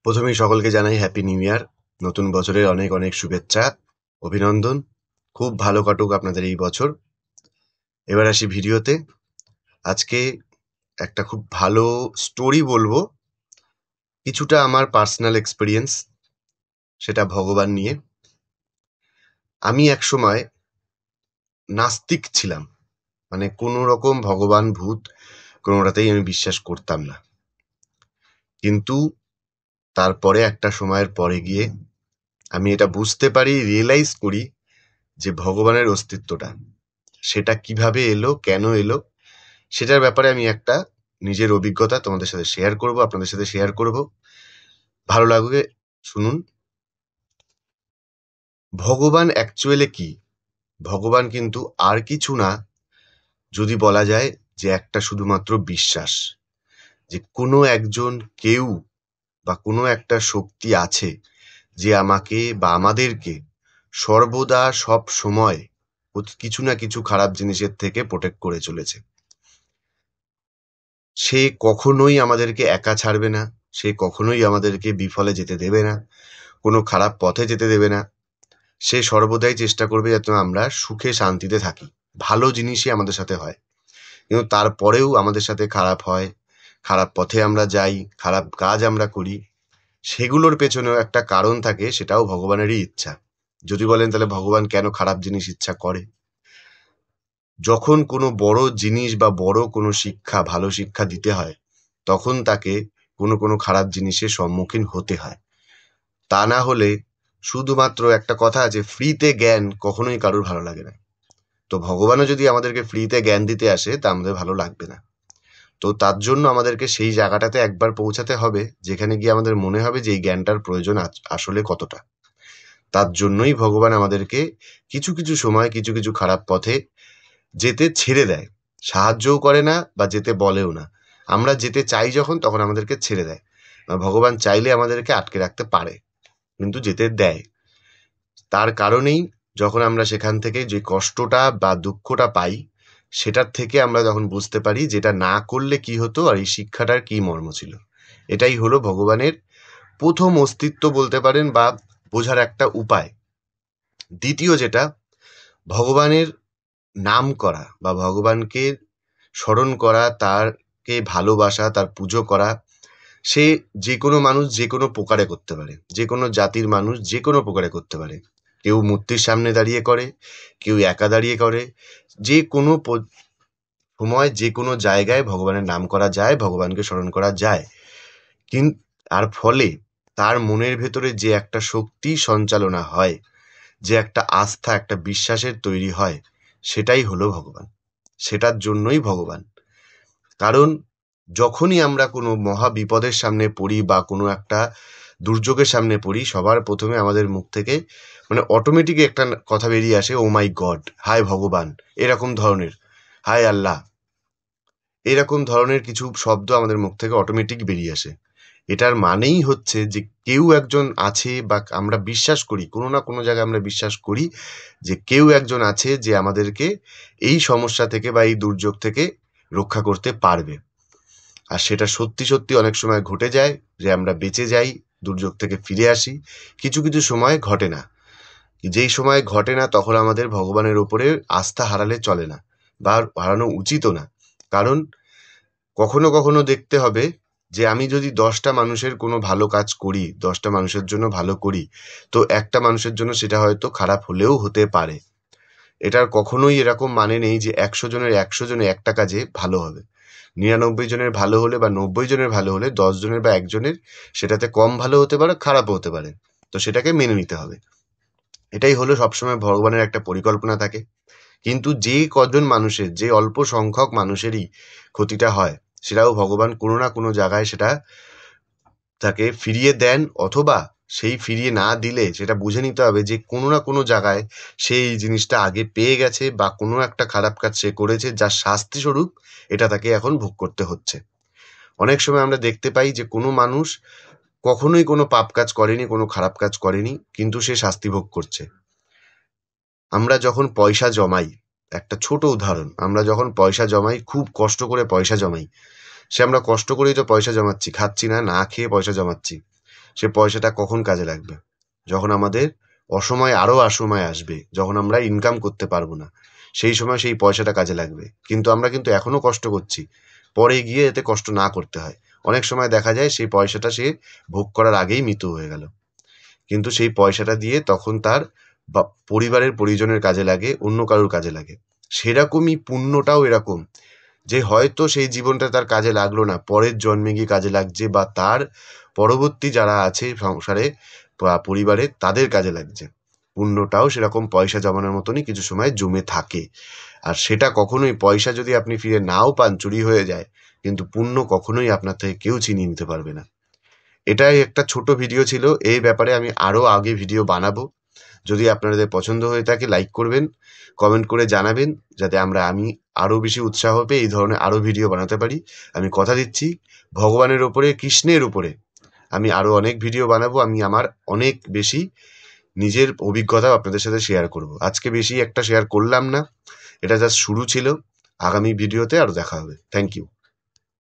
প্রথমেই সকলকে জানাই হ্যাপি নিউ ইয়ার। নতুন বছরের অনেক অনেক শুভেচ্ছা, অভিনন্দন। খুব ভালো কাটুক আপনাদের এই বছর। এবার আসি ভিডিওতে। আজকে একটা খুব ভালো স্টোরি বলবো, কিছুটা আমার পার্সোনাল এক্সপিরিয়েন্স, সেটা ভগবান নিয়ে। আমি একসময় নাস্তিক ছিলাম, মানে কোনো রকম ভগবান ভূত কোনোটাতেই আমি বিশ্বাস করতাম না। কিন্তু তারপরে একটা সময়ের পরে গিয়ে আমি এটা বুঝতে পারি, রিয়েলাইজ করি যে ভগবানের অস্তিত্বটা, সেটা কিভাবে এলো, কেন এলো, সেটার ব্যাপারে আমি একটা নিজের অভিজ্ঞতা তোমাদের সাথে শেয়ার করব, আপনাদের সাথে শেয়ার করব। ভালো লাগবে, শুনুন। ভগবান অ্যাকচুয়ালি কি? ভগবান কিন্তু আর কিছু না, যদি বলা যায় যে একটা শুধুমাত্র বিশ্বাস যে কোনো একজন, কেউ বা কোনো একটা শক্তি আছে যে আমাকে বা আমাদেরকে সর্বদা সব সময় কিছু না কিছু খারাপ জিনিসের থেকে প্রোটেক্ট করে চলেছে। সে কখনোই আমাদেরকে একা ছাড়বে না, সে কখনোই আমাদেরকে বিফলে যেতে দেবে না, কোনো খারাপ পথে যেতে দেবে না। সে সর্বদাই চেষ্টা করবে যাতে আমরা সুখে শান্তিতে থাকি, ভালো জিনিসই আমাদের সাথে হয়। কিন্তু তারপরেও আমাদের সাথে খারাপ হয়, খারাপ পথে আমরা যাই, খারাপ কাজ আমরা করি। সেগুলোর পেছনেও একটা কারণ থাকে, সেটাও ভগবানেরই ইচ্ছা। যদি বলেন তাহলে ভগবান কেন খারাপ জিনিস ইচ্ছা করে? যখন কোনো বড় জিনিস বা বড় কোনো শিক্ষা, ভালো শিক্ষা দিতে হয়, তখন তাকে কোনো কোনো খারাপ জিনিসের সম্মুখীন হতে হয়। তা না হলে, শুধুমাত্র একটা কথা আছে, ফ্রিতে জ্ঞান কখনোই কারোর ভালো লাগে না। তো ভগবানও যদি আমাদেরকে ফ্রিতে জ্ঞান দিতে আসে, তা আমাদের ভালো লাগবে না। তো তার জন্য আমাদেরকে সেই জায়গাটাতে একবার পৌঁছাতে হবে যেখানে গিয়ে আমাদের মনে হবে যে এই জ্ঞানটার প্রয়োজন আসলে কতটা। তার জন্যই ভগবান আমাদেরকে কিছু কিছু সময় কিছু কিছু খারাপ পথে যেতে ছেড়ে দেয়। সাহায্যও করে না বা যেতে বলেও না। আমরা যেতে চাই যখন, তখন আমাদেরকে ছেড়ে দেয়। ভগবান চাইলে আমাদেরকে আটকে রাখতে পারে, কিন্তু যেতে দেয়। তার কারণেই যখন আমরা সেখান থেকে যে কষ্টটা বা দুঃখটা পাই, সেটার থেকে আমরা যখন বুঝতে পারি যেটা না করলে কি হতো আর এই শিক্ষাটার কি মর্ম ছিল। এটাই হলো ভগবানের প্রথম অস্তিত্ব বলতে পারেন, বা বোঝার একটা উপায়। দ্বিতীয় যেটা, ভগবানের নাম করা বা ভগবানকে স্মরণ করা, তারকে ভালোবাসা, তার পুজো করা। সে যে কোনো মানুষ যে কোনো প্রকারে করতে পারে, যে কোনো জাতির মানুষ যে কোনো প্রকারে করতে পারে। কেউ মূর্তির সামনে দাঁড়িয়ে করে, কেউ একা দাঁড়িয়ে করে। যে কোনো সময় যে কোনো জায়গায় ভগবানের নাম করা যায়, ভগবানকে স্মরণ করা যায়। কিন্তু আর ফলে তার মনের ভেতরে যে একটা শক্তি সঞ্চালনা হয়, যে একটা আস্থা, একটা বিশ্বাসের তৈরি হয়, সেটাই হলো ভগবান। সেটার জন্যই ভগবান। কারণ যখনই আমরা কোনো মহা বিপদের সামনে পড়ি বা কোনো একটা দুর্যোগের সামনে পড়ি, সবার প্রথমে আমাদের মুখ থেকে মানে অটোমেটিক একটা কথা বেরিয়ে আসে, ও মাই গড, হায় ভগবান, এরকম ধরনের, হায় আল্লাহ, এরকম ধরনের কিছু শব্দ আমাদের মুখ থেকে অটোমেটিক বেরিয়ে আসে। এটার মানেই হচ্ছে যে কেউ একজন আছে, বা আমরা বিশ্বাস করি, কোনো না কোনো জায়গায় আমরা বিশ্বাস করি যে কেউ একজন আছে যে আমাদেরকে এই সমস্যা থেকে বা এই দুর্যোগ থেকে রক্ষা করতে পারবে। আর সেটা সত্যি সত্যি অনেক সময় ঘটে যায় যে আমরা বেঁচে যাই, দুর্যোগ থেকে ফিরে আসি। কিছু কিছু সময় ঘটে না। যেই সময় ঘটে না, তখন আমাদের ভগবানের উপরে আস্থা হারালে চলে না, বা হারানো উচিতও না। কারণ কখনো কখনো দেখতে হবে যে আমি যদি 10টা মানুষের কোনো ভালো কাজ করি, 10টা মানুষের জন্য ভালো করি, তো একটা মানুষের জন্য সেটা হয়তো খারাপ হলেও হতে পারে। এটার কখনোই এরকম মানে নেই যে 100 জনের 100 জনে একটা কাজে ভালো হবে। 99 জনের ভালো হলে বা 90 জনের ভালো হলে 10 জনের বা একজনের সেটাতে কম ভালো হতে পারে, খারাপও হতে পারে। তো সেটাকে মেনে নিতে হবে। এটাই হলো সবসময় ভগবানের একটা পরিকল্পনা থাকে। কিন্তু যে কজন মানুষের, যে অল্প সংখ্যক মানুষেরই ক্ষতিটা হয়, সেটাও ভগবান কোনো না কোনো জায়গায় সেটা তাকে ফিরিয়ে দেন, অথবা সেই ফিরিয়ে না দিলে সেটা বুঝে নিতে হবে যে কোনো না কোনো জায়গায় সে এই জিনিসটা আগে পেয়ে গেছে, বা কোনো একটা খারাপ কাজ সে করেছে যার শাস্তি স্বরূপ এটা তাকে এখন ভোগ করতে হচ্ছে। অনেক সময় আমরা দেখতে পাই যে কোনো মানুষ কখনোই কোনো পাপ কাজ করেনি, কোনো খারাপ কাজ করেনি, কিন্তু সে শাস্তি ভোগ করছে। আমরা যখন পয়সা জমাই, একটা ছোট উদাহরণ, আমরা যখন পয়সা জমাই, খুব কষ্ট করে পয়সা জমাই, সে আমরা কষ্ট করেই তো পয়সা জমাচ্ছি, খাচ্ছি না, না খেয়ে পয়সা জমাচ্ছি। সে পয়সাটা কখন কাজে লাগবে? যখন আমাদের অসময় আরও অসময় আসবে, যখন আমরা ইনকাম করতে পারবো না, সেই সময় সেই পয়সাটা কাজে লাগবে। কিন্তু আমরা কিন্তু এখনও কষ্ট করছি, পরে গিয়ে এতে কষ্ট না করতে হয়। অনেক সময় দেখা যায় সেই পয়সাটা সে ভোগ করার আগেই মৃত্যু হয়ে গেল, কিন্তু সেই পয়সাটা দিয়ে তখন তার পরিবারের পরিজনের কাজে লাগে, অন্য কারোর কাজে লাগে। সেরকমই পুণ্যটাও এরকম, যে হয়তো সেই জীবনটা তার কাজে লাগলো না, পরের জন্মে গিয়ে কাজে লাগছে, বা তার পরবর্তী যারা আছে সংসারে বা পরিবারে তাদের কাজে লাগছে। পুণ্যটাও সেরকম পয়সা জমানোর মতনই কিছু সময় জমে থাকে। আর সেটা কখনোই, পয়সা যদি আপনি ফিরে নাও পান, চুরি হয়ে যায়, কিন্তু পুণ্য কখনোই আপনার থেকে কেউ ছিনিয়ে নিতে পারবে না। এটাই একটা ছোট ভিডিও ছিল। এই ব্যাপারে আমি আরও আগে ভিডিও বানাবো। যদি আপনাদের পছন্দ হয়ে থাকে লাইক করবেন, কমেন্ট করে জানাবেন, যাতে আমি আরও বেশি উৎসাহ পেয়ে এই ধরনের আরও ভিডিও বানাতে পারি। আমি কথা দিচ্ছি, ভগবানের ওপরে, কৃষ্ণের উপরে আমি আরও অনেক ভিডিও বানাবো। আমি আমার অনেক বেশি নিজের অভিজ্ঞতা আপনাদের সাথে শেয়ার করব। আজকে বেশি একটা শেয়ার করলাম না, এটা জাস্ট শুরু ছিল। আগামী ভিডিওতে আরও দেখা হবে। Thank you.